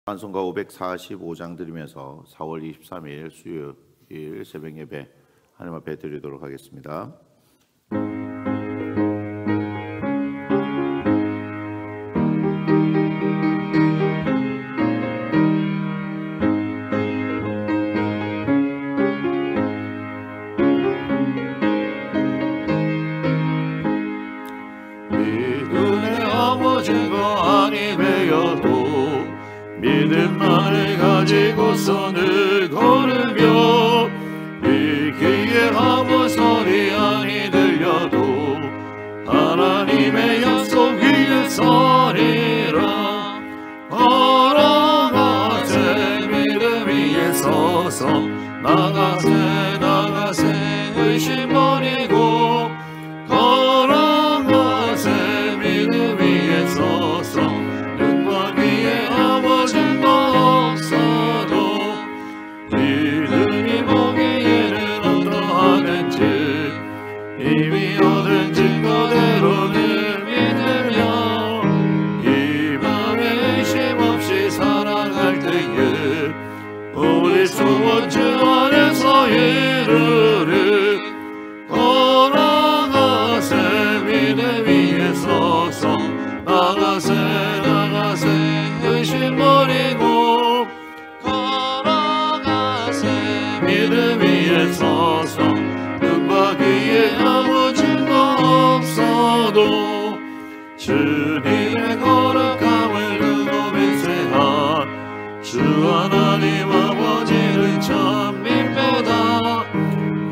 찬송가 545장 드리면서 4월 23일 수요일 새벽 예배 하나님 앞에 드리도록 하겠습니다. 믿음의 아버지가 아니 되어도 믿음만을 가지고서 늘 걸으며 이 귀에 아무 소리 아니 들려도 하나님의 약속 위에 서리라. 걸어가세 믿음 위에 서서 나가세 의심 버리고 걸어가세 믿음 위에 서서 눈과 귀에 아무 증거 없어도 믿음이 보기에는 어떠하든지 이미 얻은 증거대로는 믿으며 이 맘에 의심 없이 살아갈 때에 우리 소원 주 안에서 이르리. 걸어가세 믿음 위에 서서 나가세 의심 버리고 걸어가세 믿음 위에 서서 눈과 귀에 아무 증거 없어도 주님의 거룩함을 두고 맹세한 주 하나님 아버지를 참 믿배다.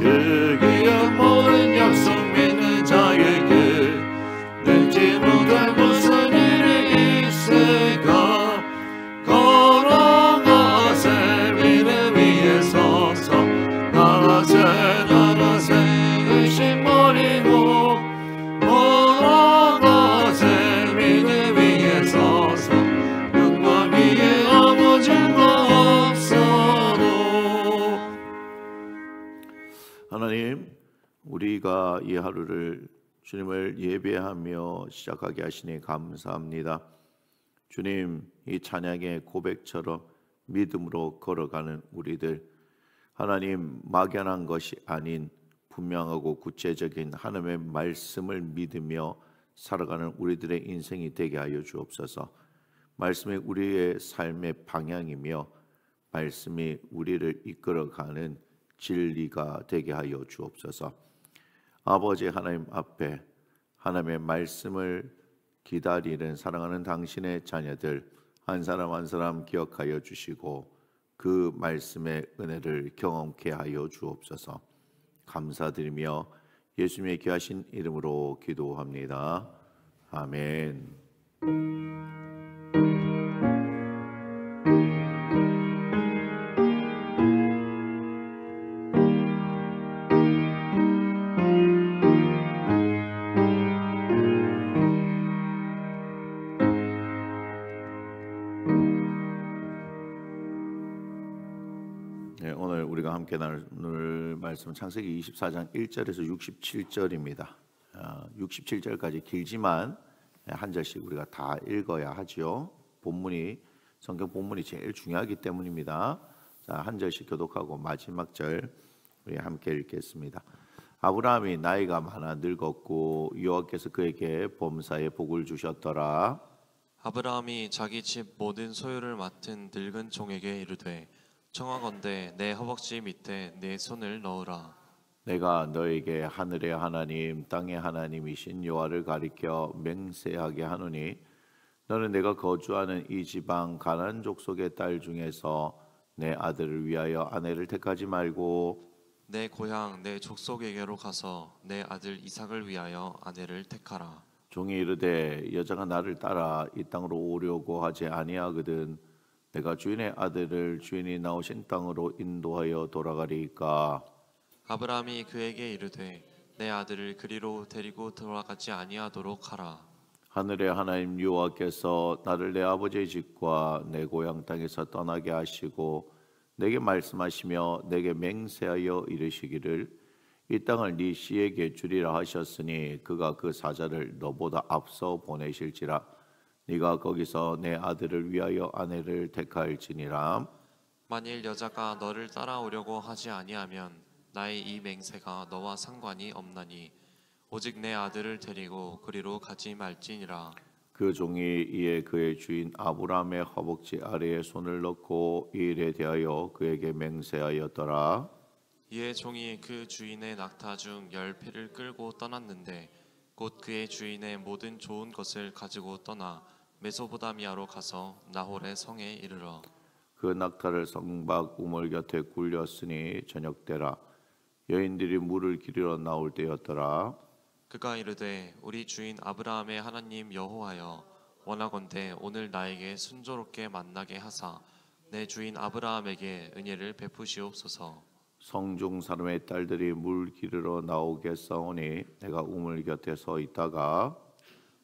그 귀한 모든 약속 믿는 자에게 내지 못할 무슨 일이 있을까. 걸어가세 믿음 위에 서서 나가세 의심 버리고 걸어가세 믿음 위에 서서 눈과 귀에 아무 증거 없어도. 하나님, 우리가 이 하루를 주님을 예배하며 시작하게 하시니 감사합니다. 주님, 이 찬양의 고백처럼 믿음으로 걸어가는 우리들, 하나님 막연한 것이 아닌 분명하고 구체적인 하나님의 말씀을 믿으며 살아가는 우리들의 인생이 되게 하여 주옵소서. 말씀이 우리의 삶의 방향이며 말씀이 우리를 이끌어가는 진리가 되게 하여 주옵소서. 아버지 하나님 앞에 하나님의 말씀을 기다리는 사랑하는 당신의 자녀들 한 사람 한 사람 기억하여 주시고 그 말씀의 은혜를 경험케 하여 주옵소서. 감사드리며 예수님의 귀하신 이름으로 기도합니다. 아멘. 오늘 우리가 함께 나눌 말씀은 창세기 24장 1절에서 67절입니다. 67절까지 길지만 한 절씩 우리가 다 읽어야 하죠. 성경 본문이 제일 중요하기 때문입니다. 자, 한 절씩 교독하고 마지막 절 우리 함께 읽겠습니다. 아브라함이 나이가 많아 늙었고 여호와께서 그에게 범사에 복을 주셨더라. 아브라함이 자기 집 모든 소유를 맡은 늙은 종에게 이르되 청하건대 내 허벅지 밑에 내 손을 넣으라. 내가 너에게 하늘의 하나님 땅의 하나님이신 여호와를 가리켜 맹세하게 하노니 너는 내가 거주하는 이 지방 가나안 족속의 딸 중에서 내 아들을 위하여 아내를 택하지 말고 내 고향 내 족속에게로 가서 내 아들 이삭을 위하여 아내를 택하라. 종이 이르되 여자가 나를 따라 이 땅으로 오려고 하지 아니하거든 내가 주인의 아들을 주인이 나오신 땅으로 인도하여 돌아가리이까. 아브라함이 그에게 이르되 내 아들을 그리로 데리고 돌아가지 아니하도록 하라. 하늘의 하나님 여호와께서 나를 내 아버지의 집과 내 고향 땅에서 떠나게 하시고 내게 말씀하시며 내게 맹세하여 이르시기를 이 땅을 네 씨에게 주리라 하셨으니 그가 그 사자를 너보다 앞서 보내실지라. 네가 거기서 내 아들을 위하여 아내를 택할지니라. 만일 여자가 너를 따라오려고 하지 아니하면 나의 이 맹세가 너와 상관이 없나니 오직 내 아들을 데리고 그리로 가지 말지니라. 그 종이 이에 그의 주인 아브라함의 허벅지 아래에 손을 넣고 이 일에 대하여 그에게 맹세하였더라. 이에 종이 그 주인의 낙타 중 10피를 끌고 떠났는데 곧 그의 주인의 모든 좋은 것을 가지고 떠나 메소포다미아로 가서 나홀의 성에 이르러 그 낙타를 성박 우물 곁에 굴렸으니 저녁 때라. 여인들이 물을 기르러 나올 때였더라. 그가 이르되 우리 주인 아브라함의 하나님 여호와여 원하건대 오늘 나에게 순조롭게 만나게 하사 내 주인 아브라함에게 은혜를 베푸시옵소서. 성중 사람의 딸들이 물 기르러 나오겠사오니 내가 우물 곁에 서 있다가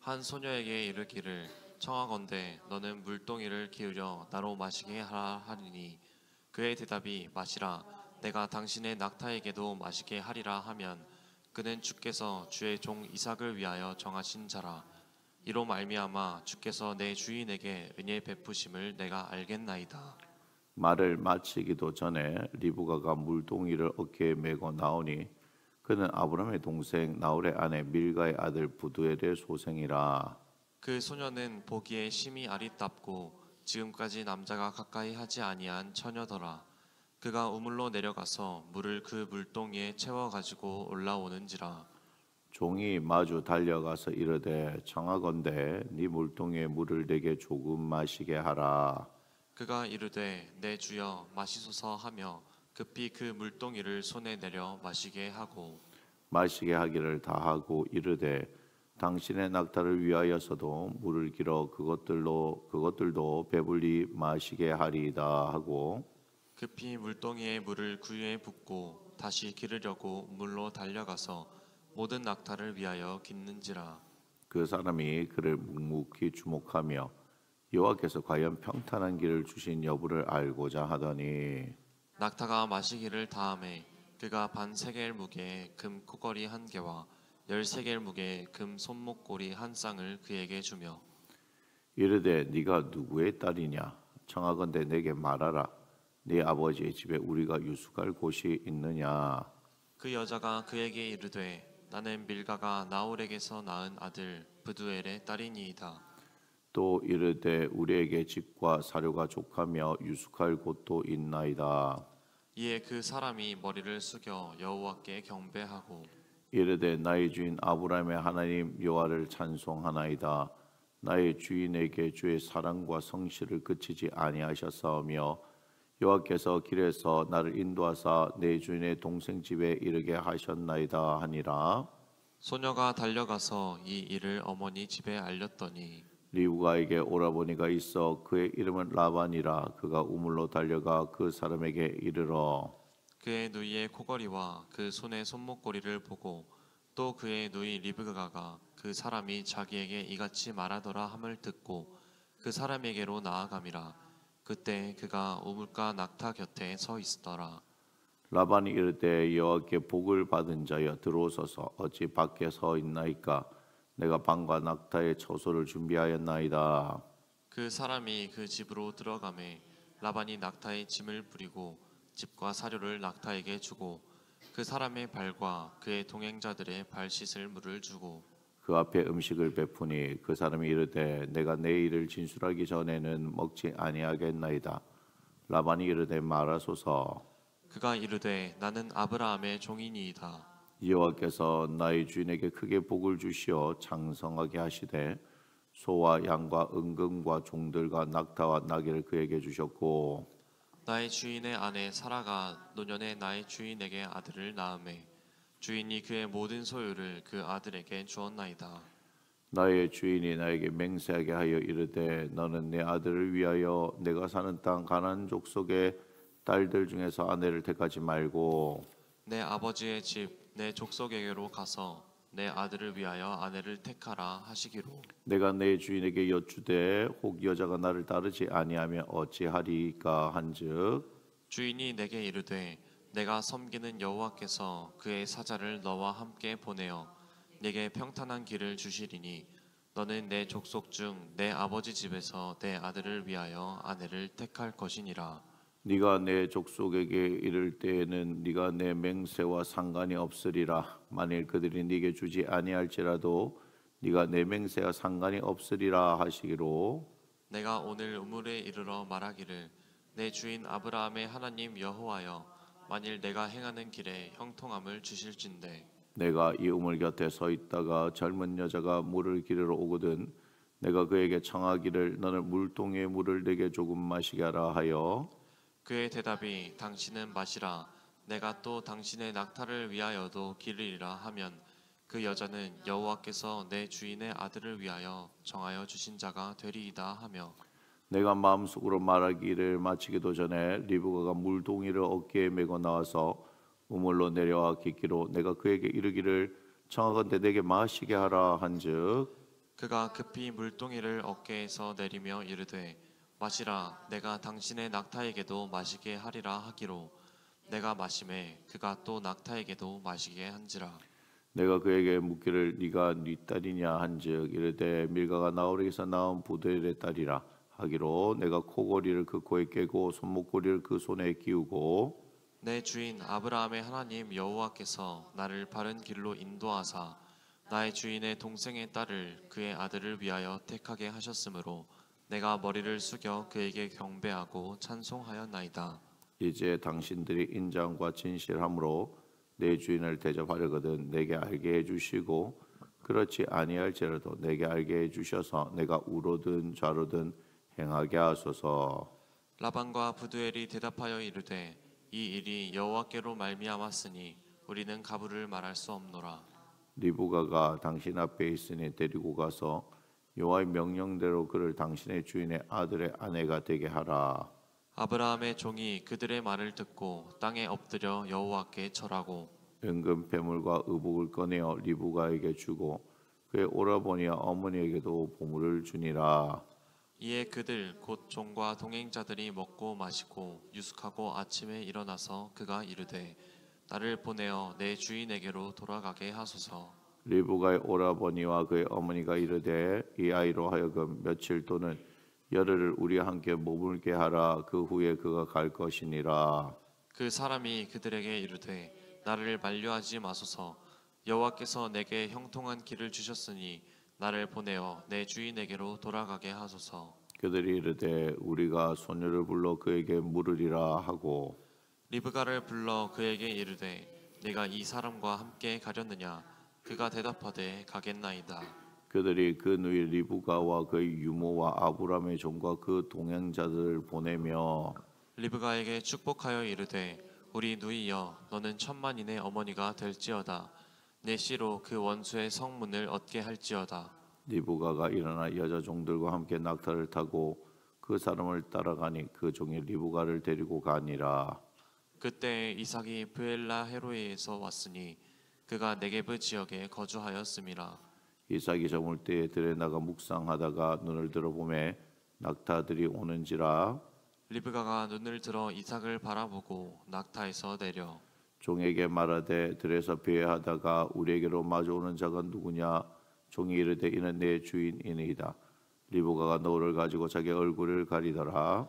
한 소녀에게 이르기를 청하건대 너는 물동이를 기울여 나로 마시게 하라 하리니 그의 대답이 마시라 내가 당신의 낙타에게도 마시게 하리라 하면 그는 주께서 주의 종 이삭을 위하여 정하신 자라. 이로 말미암아 주께서 내 주인에게 은혜 베푸심을 내가 알겠나이다. 말을 마치기도 전에 리브가가 물동이를 어깨에 메고 나오니 그는 아브라함의 동생 나홀의 아내 밀가의 아들 부두엘의 소생이라. 그 소녀는 보기에 심히 아리답고 지금까지 남자가 가까이 하지 아니한 처녀더라. 그가 우물로 내려가서 물을 그 물동이에 채워 가지고 올라오는지라. 종이 마주 달려가서 이르되 청하건대 네 물동이에 물을 내게 조금 마시게 하라. 그가 이르되 내 주여 마시소서 하며 급히 그 물동이를 손에 내려 마시게 하고 마시게 하기를 다하고 이르되 당신의 낙타를 위하여서도 물을 길어 그것들도 배불리 마시게 하리이다 하고 급히 물동이에 물을 구유에 붓고 다시 기르려고 물로 달려가서 모든 낙타를 위하여 깃는지라. 그 사람이 그를 묵묵히 주목하며 여호와께서 과연 평탄한 길을 주신 여부를 알고자 하더니 낙타가 마시기를 다함에 그가 반 세겔 무게의 금 코걸이 1개와 13겔 무게의 금 손목고리 1쌍을 그에게 주며 이르되 네가 누구의 딸이냐 청하건대 내게 말하라. 네 아버지의 집에 우리가 유숙할 곳이 있느냐. 그 여자가 그에게 이르되 나는 밀가가 나홀에게서 낳은 아들 부두엘의 딸이니이다. 또 이르되 우리에게 집과 사료가 족하며 유숙할 곳도 있나이다. 이에 그 사람이 머리를 숙여 여호와께 경배하고 이르되 나의 주인 아브라함의 하나님 여호와를 찬송하나이다. 나의 주인에게 주의 사랑과 성실을 그치지 아니하셨사오며 여호와께서 길에서 나를 인도하사 내 주인의 동생 집에 이르게 하셨나이다 하니라. 소녀가 달려가서 이 일을 어머니 집에 알렸더니 리브가에게 오라버니가 있어 그의 이름은 라반이라. 그가 우물로 달려가 그 사람에게 이르러 그의 누이의 코걸이와 그 손의 손목고리를 보고 또 그의 누이 리브가가 그 사람이 자기에게 이같이 말하더라 함을 듣고 그 사람에게로 나아감이라. 그때 그가 우물가 낙타 곁에 서 있더라. 라반이 이르되 여호와께 복을 받은 자여 들어오소서. 어찌 밖에 서 있나이까. 내가 방과 낙타의 처소를 준비하였나이다. 그 사람이 그 집으로 들어가매 라반이 낙타의 짐을 뿌리고 집과 사료를 낙타에게 주고 그 사람의 발과 그의 동행자들의 발 씻을 물을 주고 그 앞에 음식을 베푸니 그 사람이 이르되 내가 내 일을 진술하기 전에는 먹지 아니하겠나이다. 라반이 이르되 말하소서. 그가 이르되 나는 아브라함의 종이니이다. 여호와께서 나의 주인에게 크게 복을 주시어 장성하게 하시되 소와 양과 은금과 종들과 낙타와 나귀를 그에게 주셨고 나의 주인의 아내 사라가 노년에 나의 주인에게 아들을 낳음에 주인이 그의 모든 소유를 그 아들에게 주었나이다. 나의 주인이 나에게 맹세하게 하여 이르되 너는 내 아들을 위하여 내가 사는 땅 가나안 족속의 딸들 중에서 아내를 택하지 말고 내 아버지의 집 내 족속에게로 가서 내 아들을 위하여 아내를 택하라 하시기로 내가 내 주인에게 여쭈되 혹 여자가 나를 따르지 아니하면 어찌하리까 한즉 주인이 내게 이르되 내가 섬기는 여호와께서 그의 사자를 너와 함께 보내어 내게 평탄한 길을 주시리니 너는 내 족속 중 내 아버지 집에서 내 아들을 위하여 아내를 택할 것이니라. 네가 내 족속에게 이를 때에는 네가 내 맹세와 상관이 없으리라. 만일 그들이 네게 주지 아니할지라도 네가 내 맹세와 상관이 없으리라 하시기로 내가 오늘 우물에 이르러 말하기를 내 주인 아브라함의 하나님 여호와여 만일 내가 행하는 길에 형통함을 주실진대 내가 이 우물 곁에 서 있다가 젊은 여자가 물을 기르러 오거든 내가 그에게 청하기를 너는 물동이에 물을 내게 조금 마시게 하라 하여 그의 대답이 당신은 마시라 내가 또 당신의 낙타를 위하여도 기르리라 하면 그 여자는 여호와께서 내 주인의 아들을 위하여 정하여 주신 자가 되리이다 하며 내가 마음속으로 말하기를 마치기도 전에 리브가가 물동이를 어깨에 메고 나와서 우물로 내려와 깃기로 내가 그에게 이르기를 청하건대 내게 마시게 하라 한즉 그가 급히 물동이를 어깨에서 내리며 이르되 마시라 내가 당신의 낙타에게도 마시게 하리라 하기로 내가 마심에 그가 또 낙타에게도 마시게 한지라 내가 그에게 묻기를 네가 네 딸이냐 한즉 이르되 밀가가 나홀에게서 낳은 부델의 딸이라 하기로 내가 코골이를 그 코에 깨고 손목고리를 그 손에 끼우고 내 주인 아브라함의 하나님 여호와께서 나를 바른 길로 인도하사 나의 주인의 동생의 딸을 그의 아들을 위하여 택하게 하셨으므로 내가 머리를 숙여 그에게 경배하고 찬송하였나이다. 이제 당신들이 인자함과 진실함으로 내 주인을 대접하려거든 내게 알게 해주시고 그렇지 아니할지라도 내게 알게 해주셔서 내가 우로든 좌로든 행하게 하소서. 라반과 부두엘이 대답하여 이르되 이 일이 여호와께로 말미암았으니 우리는 가부를 말할 수 없노라. 리브가가 당신 앞에 있으니 데리고 가서 여호와의 명령대로 그를 당신의 주인의 아들의 아내가 되게 하라. 아브라함의 종이 그들의 말을 듣고 땅에 엎드려 여호와께 절하고 은금 배물과 의복을 꺼내어 리브가에게 주고 그의 오라버니와 어머니에게도 보물을 주니라. 이에 그들 곧 종과 동행자들이 먹고 마시고 유숙하고 아침에 일어나서 그가 이르되 나를 보내어 내 주인에게로 돌아가게 하소서. 리브가의 오라버니와 그의 어머니가 이르되 이 아이로 하여금 며칠 또는 열흘을 우리와 함께 머물게 하라. 그 후에 그가 갈 것이니라. 그 사람이 그들에게 이르되 나를 만류하지 마소서. 여호와께서 내게 형통한 길을 주셨으니 나를 보내어 내 주인에게로 돌아가게 하소서. 그들이 이르되 우리가 소녀를 불러 그에게 물으리라 하고 리브가를 불러 그에게 이르되 네가 이 사람과 함께 가렸느냐. 그가 대답하되 가겠나이다. 그들이 그 누이 리브가와 그의 유모와 아브라함의 종과 그 동행자들을 보내며 리브가에게 축복하여 이르되 우리 누이여 너는 천만인의 어머니가 될지어다. 내 씨로 그 원수의 성문을 얻게 할지어다. 리브가가 일어나 여자 종들과 함께 낙타를 타고 그 사람을 따라가니 그 종이 리브가를 데리고 가니라. 그때 이삭이 브엘라 헤로에에서 왔으니 그가 네게브 지역에 거주하였음이라. 이삭이 저물 때에 들에 나가 묵상하다가 눈을 들어보매 낙타들이 오는지라. 리브가가 눈을 들어 이삭을 바라보고 낙타에서 내려 종에게 말하되 들에서 배회하다가 우리에게로 마주오는 자가 누구냐. 종이 이르되 이는 내 주인이니이다. 리브가가 너울을 가지고 자기 얼굴을 가리더라.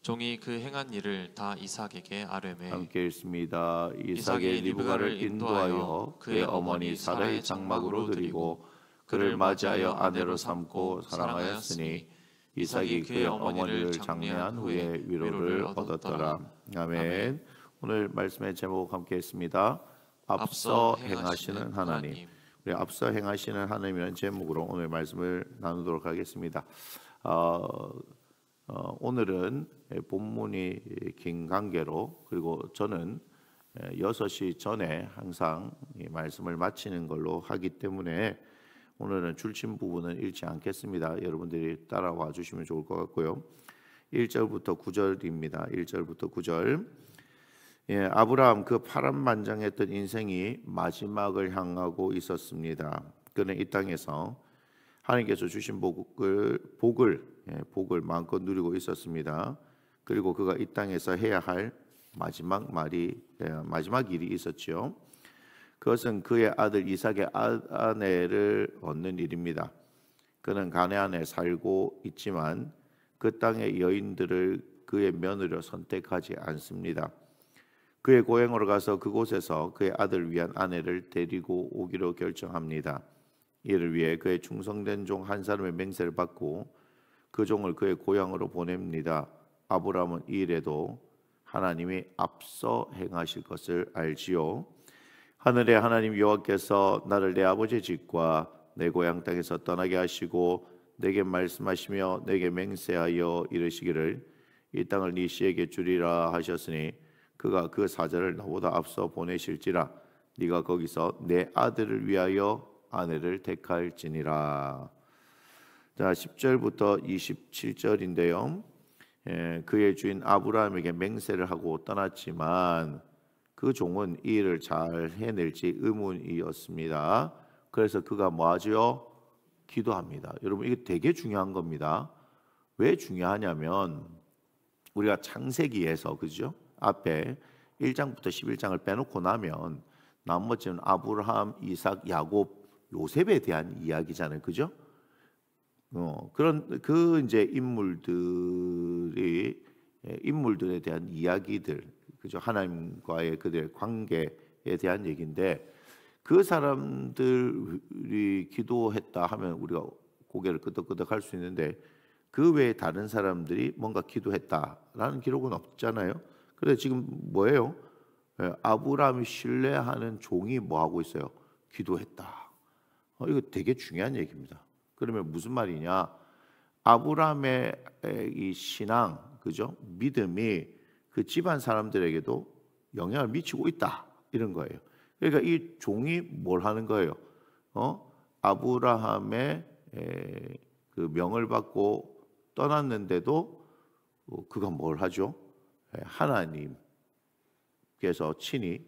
종이 그 행한 일을 다 이삭에게 아뢰매 함께 읽습니다. 이삭이 리브가를 인도하여 그의 어머니 사라의 장막으로 드리고 그를 맞이하여 아내로 삼고 사랑하였으니 이삭이 그의 어머니를 장례한 후에 위로를 얻었더라. 아멘. 오늘 말씀의 제목 함께 했습니다. 앞서 행하시는 하나님. 우리 앞서 행하시는 하나님이라는 제목으로 오늘 말씀을 나누도록 하겠습니다. 오늘은 본문이 긴 관계로 그리고 저는 6시 전에 항상 이 말씀을 마치는 걸로 하기 때문에 오늘은 줄친 부분은 읽지 않겠습니다. 여러분들이 따라와 주시면 좋을 것 같고요. 1절부터 9절입니다. 1절부터 9절. 아브라함 그 파란만장했던 인생이 마지막을 향하고 있었습니다. 그는 이 땅에서 하나님께서 주신 복을 마음껏 누리고 있었습니다. 그리고 그가 이 땅에서 해야 할 마지막 일이 있었죠. 그것은 그의 아들 이삭의 아내를 얻는 일입니다. 그는 가나안에 살고 있지만 그 땅의 여인들을 그의 며느리로 선택하지 않습니다. 그의 고향으로 가서 그곳에서 그의 아들을 위한 아내를 데리고 오기로 결정합니다. 이를 위해 그의 충성된 종 한 사람의 맹세를 받고 그 종을 그의 고향으로 보냅니다. 아브라함은 이 일에도 하나님이 앞서 행하실 것을 알지요. 하늘의 하나님 여호와께서 나를 내 아버지의 집과 내 고향 땅에서 떠나게 하시고 내게 말씀하시며 내게 맹세하여 이르시기를 이 땅을 네 씨에게 주리라 하셨으니 그가 그 사자를 나보다 앞서 보내실지라 네가 거기서 내 아들을 위하여 아내를 택할지니라. 자, 10절부터 27절인데요. 그의 주인 아브라함에게 맹세를 하고 떠났지만 그 종은 이 일을 잘 해낼지 의문이었습니다. 그래서 그가 뭐하죠? 기도합니다. 여러분 이게 되게 중요한 겁니다. 왜 중요하냐면 우리가 창세기에서 그죠? 앞에 1장부터 11장을 빼놓고 나면 나머지는 아브라함, 이삭, 야곱, 요셉에 대한 이야기잖아요. 그죠? 그런 그 이제 인물들에 대한 이야기들, 그죠? 하나님과의 그들의 관계에 대한 얘기인데 그 사람들이 기도했다 하면 우리가 고개를 끄덕끄덕 할 수 있는데 그 외에 다른 사람들이 뭔가 기도했다라는 기록은 없잖아요. 그래서 지금 뭐예요? 아브라함이 신뢰하는 종이 뭐 하고 있어요? 기도했다. 이거 되게 중요한 얘기입니다. 그러면 무슨 말이냐? 아브라함의 이 신앙, 그죠? 믿음이 그 집안 사람들에게도 영향을 미치고 있다 이런 거예요. 그러니까 이 종이 뭘 하는 거예요? 아브라함의 그 명을 받고 떠났는데도 그가 뭘 하죠? 하나님께서 친히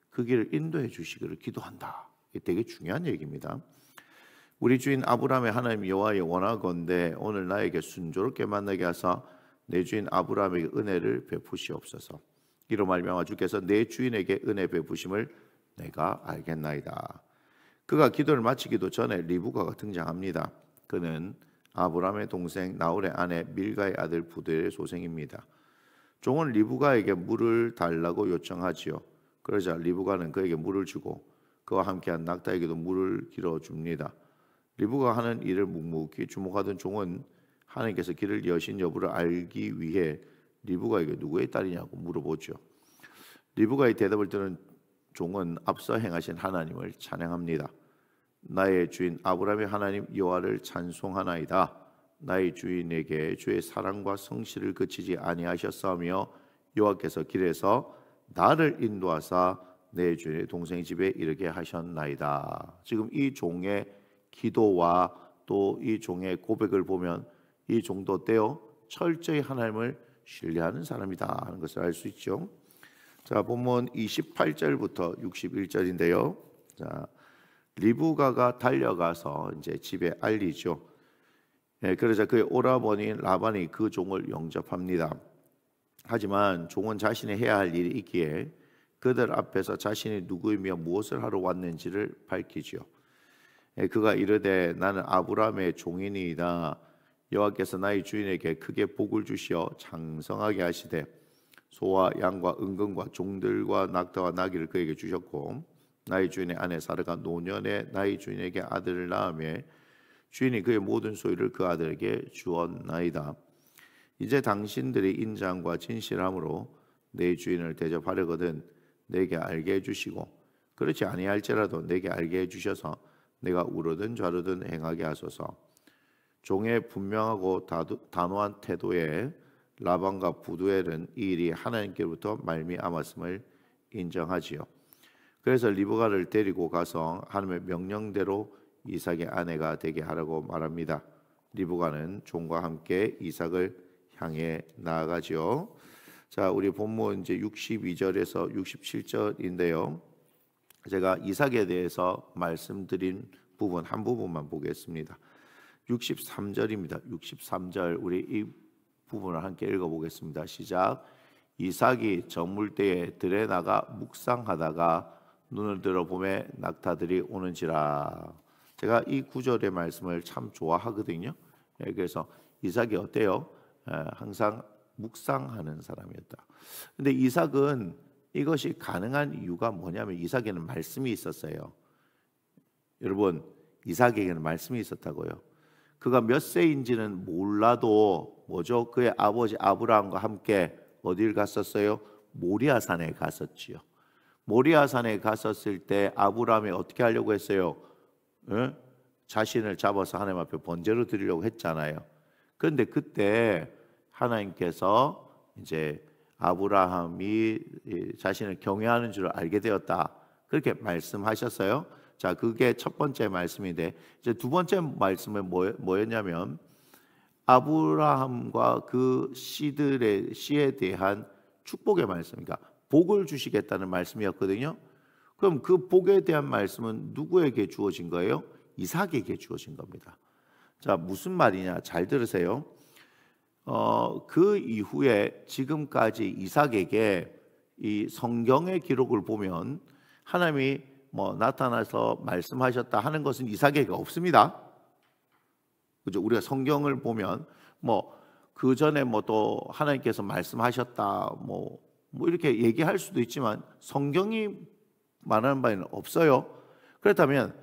그 길을 인도해 주시기를 기도한다. 이게 되게 중요한 얘기입니다. 우리 주인 아브라함의 하나님 여호와의 원하건대 오늘 나에게 순조롭게 만나게 하사 내 주인 아브라함에게 은혜를 베푸시옵소서. 이로 말미암아 주께서 내 주인에게 은혜 베푸심을 내가 알겠나이다. 그가 기도를 마치기도 전에 리브가가 등장합니다. 그는 아브라함의 동생 나홀의 아내 밀가의 아들 부두엘의 소생입니다. 종은 리브가에게 물을 달라고 요청하지요. 그러자 리브가는 그에게 물을 주고 그와 함께한 낙타에게도 물을 길어줍니다. 리브가 하는 일을 묵묵히 주목하던 종은 하나님께서 길을 여신 여부를 알기 위해 리브가에게 누구의 딸이냐고 물어보죠. 리브가의 대답을 들은 종은 앞서 행하신 하나님을 찬양합니다. 나의 주인 아브라함의 하나님 여호와를 찬송하나이다. 나의 주인에게 주의 사랑과 성실을 그치지 아니하셨사오며 여호와께서 길에서 나를 인도하사 내 주인의 동생 집에 이르게 하셨나이다. 지금 이 종의 기도와 또 이 종의 고백을 보면 이 종도 떼어 철저히 하나님을 신뢰하는 사람이다 하는 것을 알 수 있죠. 자, 본문 28절부터 61절인데요. 자, 리브가가 달려가서 이제 집에 알리죠. 그러자 그의 오라버니 라반이 그 종을 영접합니다. 하지만 종은 자신이 해야 할 일이 있기에 그들 앞에서 자신이 누구이며 무엇을 하러 왔는지를 밝히지요. 그가 이르되 나는 아브라함의 종이니이다. 여호와께서 나의 주인에게 크게 복을 주시어 장성하게 하시되 소와 양과 은금과 종들과 낙타와 나귀를 그에게 주셨고 나의 주인의 아내 사르가 노년에 나의 주인에게 아들을 낳으며 주인이 그의 모든 소유를 그 아들에게 주었나이다. 이제 당신들이 인자함과 진실함으로 내 주인을 대접하려거든 내게 알게 해주시고 그렇지 아니할지라도 내게 알게 해주셔서 내가 우르든 좌르든 행하게 하소서. 종의 분명하고 단호한 태도에 라반과 부두엘은 이 일이 하나님께로부터 말미암았음을 인정하지요. 그래서 리브가를 데리고 가서 하나님의 명령대로 이삭의 아내가 되게 하라고 말합니다. 리브가는 종과 함께 이삭을 향해 나아가지요. 자, 우리 본문 이제 62절에서 67절인데요. 제가 이삭에 대해서 말씀드린 부분 한 부분만 보겠습니다. 63절입니다. 63절 우리 이 부분을 함께 읽어보겠습니다. 시작. 이삭이 저물대에 들에 나가 묵상하다가 눈을 들어 보매 낙타들이 오는지라. 제가 이 구절의 말씀을 참 좋아하거든요. 그래서 이삭이 어때요? 항상 묵상하는 사람이었다. 근데 이삭은 이것이 가능한 이유가 뭐냐면 이삭에는 말씀이 있었어요. 여러분, 이삭에게는 말씀이 있었다고요. 그가 몇 세인지는 몰라도 뭐죠? 그의 아버지 아브라함과 함께 어딜 갔었어요? 모리아산에 갔었지요. 모리아산에 갔었을 때 아브라함이 어떻게 하려고 했어요? 자신을 잡아서 하나님 앞에 번제로 드리려고 했잖아요. 그런데 그때 하나님께서 이제 아브라함이 자신을 경외하는 줄 알게 되었다, 그렇게 말씀하셨어요. 자, 그게 첫 번째 말씀인데, 이제 두 번째 말씀은 뭐였냐면 아브라함과 그 씨들의 씨에 대한 축복의 말씀이니까 복을 주시겠다는 말씀이었거든요. 그럼 그 복에 대한 말씀은 누구에게 주어진 거예요? 이삭에게 주어진 겁니다. 자, 무슨 말이냐? 잘 들으세요. 그 이후에 지금까지 이삭에게 이 성경의 기록을 보면 하나님이 나타나서 말씀하셨다 하는 것은 이삭에게 없습니다. 그죠? 우리가 성경을 보면 그 전에 또 하나님께서 말씀하셨다 이렇게 얘기할 수도 있지만 성경이 말하는 바에는 없어요. 그렇다면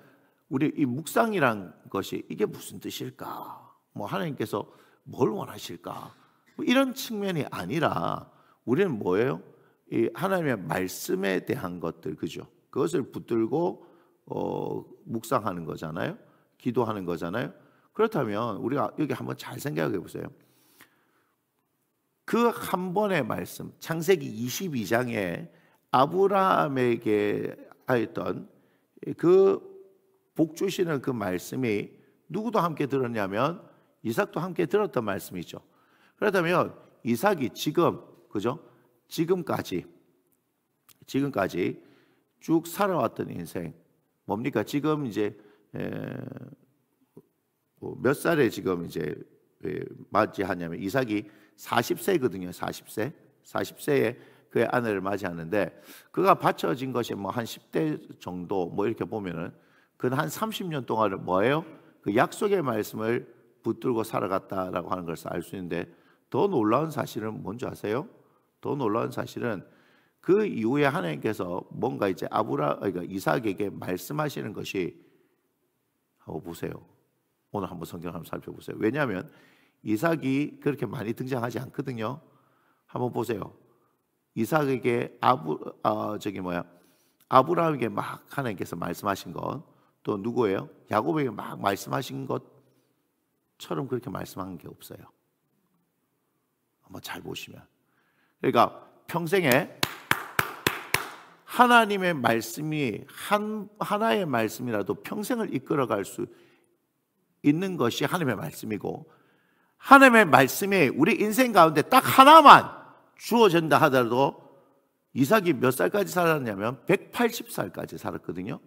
우리 이 묵상이란 것이 이게 무슨 뜻일까? 하나님께서 뭘 원하실까? 이런 측면이 아니라 우리는 뭐예요? 이 하나님의 말씀에 대한 것들, 그죠? 그것을 붙들고 묵상하는 거잖아요. 기도하는 거잖아요. 그렇다면 우리가 여기 한번 잘 생각해 보세요. 그 한 번의 말씀, 창세기 22장에 아브라함에게 하였던 그 복 주시는 그 말씀이 누구도 함께 들었냐면 이삭도 함께 들었던 말씀이죠. 그렇다면 이삭이 지금, 그죠? 지금까지 쭉 살아왔던 인생 뭡니까? 지금 이제 몇 살에 지금 이제 맞이하냐면 이삭이 40세거든요. 40세에 그의 아내를 맞이하는데 그가 바쳐진 것이 한 10대 정도 이렇게 보면은 그는 한 30년 동안을 뭐예요? 그 약속의 말씀을 붙들고 살아갔다라고 하는 것을 알 수 있는데 더 놀라운 사실은 뭔지 아세요? 더 놀라운 사실은 그 이후에 하나님께서 뭔가 이제 그러니까 이삭에게 말씀하시는 것이 하고 보세요. 오늘 한번 성경 한번 살펴보세요. 왜냐하면 이삭이 그렇게 많이 등장하지 않거든요. 한번 보세요. 이삭에게 아브라함에게 막 하나님께서 말씀하신 것, 또 누구예요? 야곱에게 막 말씀하신 것처럼 그렇게 말씀한 게 없어요. 한번 잘 보시면, 그러니까 평생에 하나님의 말씀이 하나의 말씀이라도 평생을 이끌어갈 수 있는 것이 하나님의 말씀이고, 하나님의 말씀이 우리 인생 가운데 딱 하나만 주어진다 하더라도 이삭이 몇 살까지 살았냐면 180살까지 살았거든요.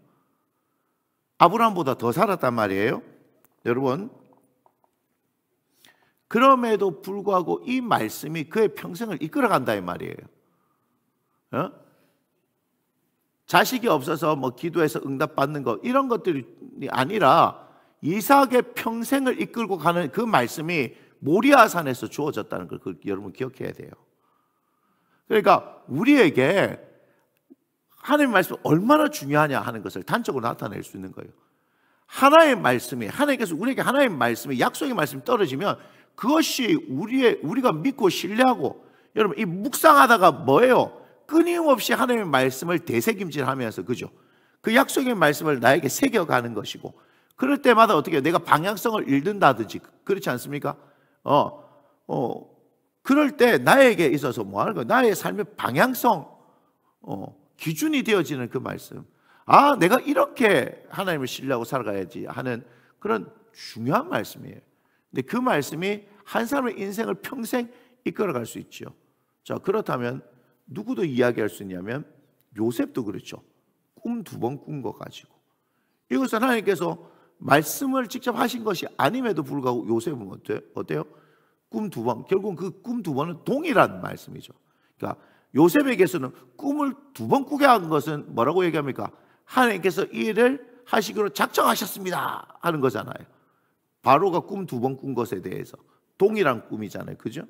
아브라함보다 더 살았단 말이에요. 여러분, 그럼에도 불구하고 이 말씀이 그의 평생을 이끌어간다 이 말이에요. 자식이 없어서 기도해서 응답받는 것 이런 것들이 아니라 이삭의 평생을 이끌고 가는 그 말씀이 모리아산에서 주어졌다는 걸 여러분 기억해야 돼요. 그러니까 우리에게 하나님의 말씀이 얼마나 중요하냐 하는 것을 단적으로 나타낼 수 있는 거예요. 하나의 말씀이, 하나님께서 우리에게 하나의 말씀이, 약속의 말씀이 떨어지면 그것이 우리가 믿고 신뢰하고, 여러분 이 묵상하다가 뭐예요? 끊임없이 하나님의 말씀을 되새김질하면서, 그죠? 그 약속의 말씀을 나에게 새겨가는 것이고, 그럴 때마다 어떻게 해요? 내가 방향성을 잃는다든지 그렇지 않습니까? 그럴 때 나에게 있어서 뭐 하는 거예요? 나의 삶의 방향성, 기준이 되어지는 그 말씀. 아, 내가 이렇게 하나님을 신뢰하고 살아가야지 하는 그런 중요한 말씀이에요. 근데 그 말씀이 한 사람의 인생을 평생 이끌어갈 수 있죠. 자, 그렇다면 누구도 이야기할 수 있냐면 요셉도 그렇죠. 꿈 2번 꾼 거 가지고. 이것은 하나님께서 말씀을 직접 하신 것이 아님에도 불구하고 요셉은 어때요? 꿈 2번. 결국은 그 꿈 2번은 동일한 말씀이죠. 그러니까 요셉에게서는 꿈을 2번 꾸게 한 것은 뭐라고 얘기합니까? 하나님께서 이 일을 하시기로 작정하셨습니다 하는 거잖아요. 바로가 꿈 2번 꾼 것에 대해서 동일한 꿈이잖아요. 그죠?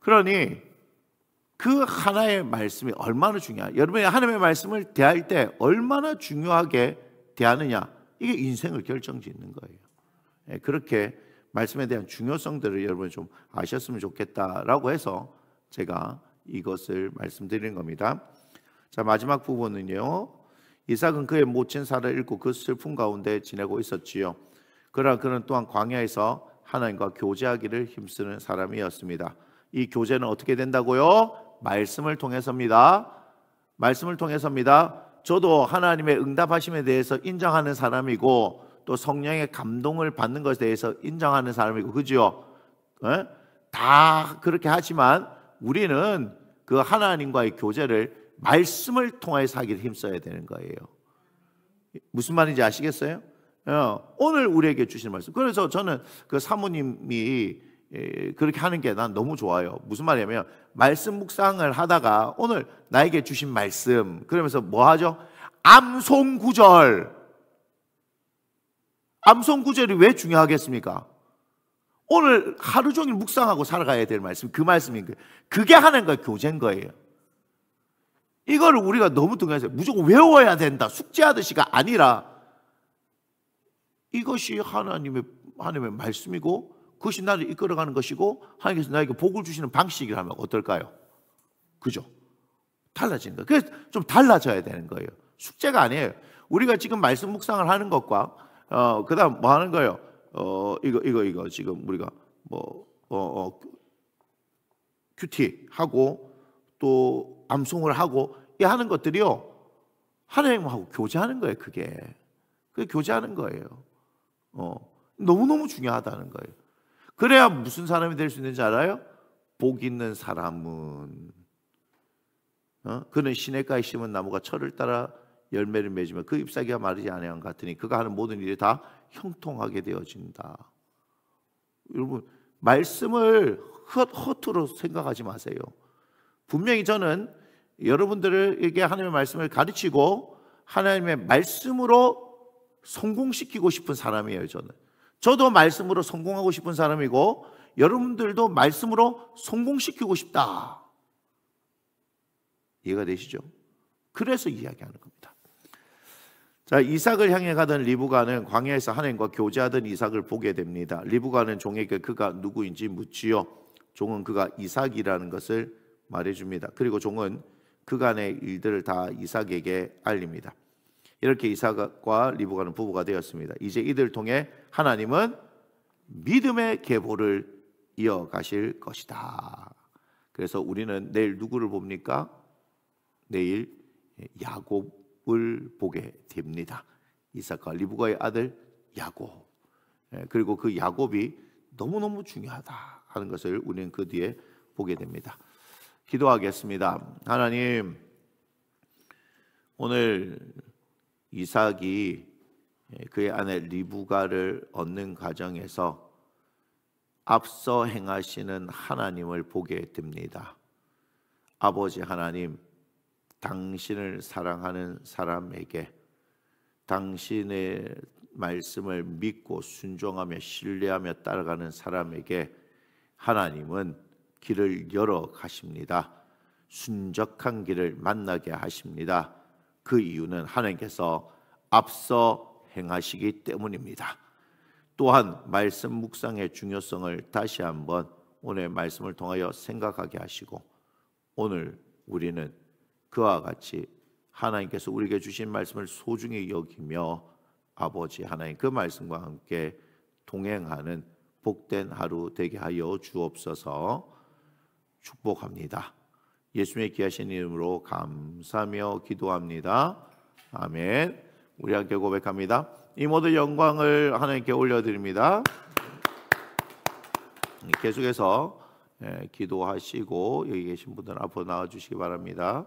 그러니 그 하나의 말씀이 얼마나 중요해요. 여러분이 하나님의 말씀을 대할 때 얼마나 중요하게 대하느냐, 이게 인생을 결정짓는 거예요. 그렇게 말씀에 대한 중요성들을 여러분이 좀 아셨으면 좋겠다라고 해서 제가 이것을 말씀드리는 겁니다. 자, 마지막 부분은요, 이삭은 그의 모친 사라를 잃고 그 슬픔 가운데 지내고 있었지요. 그러나 그는 또한 광야에서 하나님과 교제하기를 힘쓰는 사람이었습니다. 이 교제는 어떻게 된다고요? 말씀을 통해서입니다. 말씀을 통해서입니다. 저도 하나님의 응답하심에 대해서 인정하는 사람이고, 또 성령의 감동을 받는 것에 대해서 인정하는 사람이고, 그죠? 다 그렇게 하지만 우리는 그 하나님과의 교제를 말씀을 통해서 하기를 힘써야 되는 거예요. 무슨 말인지 아시겠어요? 오늘 우리에게 주신 말씀. 그래서 저는 그 사모님이 그렇게 하는 게 난 너무 좋아요. 무슨 말이냐면, 말씀 묵상을 하다가 오늘 나에게 주신 말씀, 그러면서 뭐 하죠? 암송구절. 암송구절이 왜 중요하겠습니까? 오늘 하루 종일 묵상하고 살아가야 될 말씀, 그 말씀인 거예요. 그게 하나님과 교제인 거예요. 이거를 우리가 너무 등한해서 무조건 외워야 된다, 숙제하듯이가 아니라, 이것이 하나님의 말씀이고, 그것이 나를 이끌어가는 것이고, 하나님께서 나에게 복을 주시는 방식이라면 어떨까요? 그죠? 달라지는 거예요. 그래서 좀 달라져야 되는 거예요. 숙제가 아니에요. 우리가 지금 말씀 묵상을 하는 것과 그다음 뭐 하는 거예요? 이거 지금 우리가 큐티 하고 또 암송을 하고 이 하는 것들이요, 하나님하고 교제하는 거예요. 그게 교제하는 거예요. 너무너무 중요하다는 거예요. 그래야 무슨 사람이 될 수 있는지 알아요? 복 있는 사람은 그는 시냇가에 심은 나무가 철을 따라 열매를 맺으며 그 잎사귀가 마르지 아니한 같으니 그가 하는 모든 일이 다 형통하게 되어진다. 여러분, 말씀을 허투루 생각하지 마세요. 분명히 저는 여러분들에게 하나님의 말씀을 가르치고 하나님의 말씀으로 성공시키고 싶은 사람이에요. 저도 말씀으로 성공하고 싶은 사람이고, 여러분들도 말씀으로 성공시키고 싶다. 이해가 되시죠? 그래서 이야기하는 겁니다. 자, 이삭을 향해 가던 리브가는 광야에서 하나님과 교제하던 이삭을 보게 됩니다. 리브가는 종에게 그가 누구인지 묻지요. 종은 그가 이삭이라는 것을 말해줍니다. 그리고 종은 그간의 일들을 다 이삭에게 알립니다. 이렇게 이삭과 리브가는 부부가 되었습니다. 이제 이들을 통해 하나님은 믿음의 계보를 이어가실 것이다. 그래서 우리는 내일 누구를 봅니까? 내일 야곱을 보게 됩니다. 이삭과 리브가의 아들 야곱. 그리고 그 야곱이 너무너무 중요하다 하는 것을 우리는 그 뒤에 보게 됩니다. 기도하겠습니다. 하나님, 오늘 이삭이 그의 아내 리브가를 얻는 과정에서 앞서 행하시는 하나님을 보게 됩니다. 아버지 하나님, 당신을 사랑하는 사람에게, 당신의 말씀을 믿고 순종하며 신뢰하며 따라가는 사람에게 하나님은 길을 열어 가십니다. 순적한 길을 만나게 하십니다. 그 이유는 하나님께서 앞서 행하시기 때문입니다. 또한 말씀 묵상의 중요성을 다시 한번 오늘 말씀을 통하여 생각하게 하시고, 오늘 우리는 그와 같이 하나님께서 우리에게 주신 말씀을 소중히 여기며 아버지 하나님 그 말씀과 함께 동행하는 복된 하루 되게 하여 주옵소서. 축복합니다. 예수님의 귀하신 이름으로 감사하며 기도합니다. 아멘. 우리 함께 고백합니다. 이 모든 영광을 하나님께 올려드립니다. 계속해서 기도하시고 여기 계신 분들 앞으로 나와주시기 바랍니다.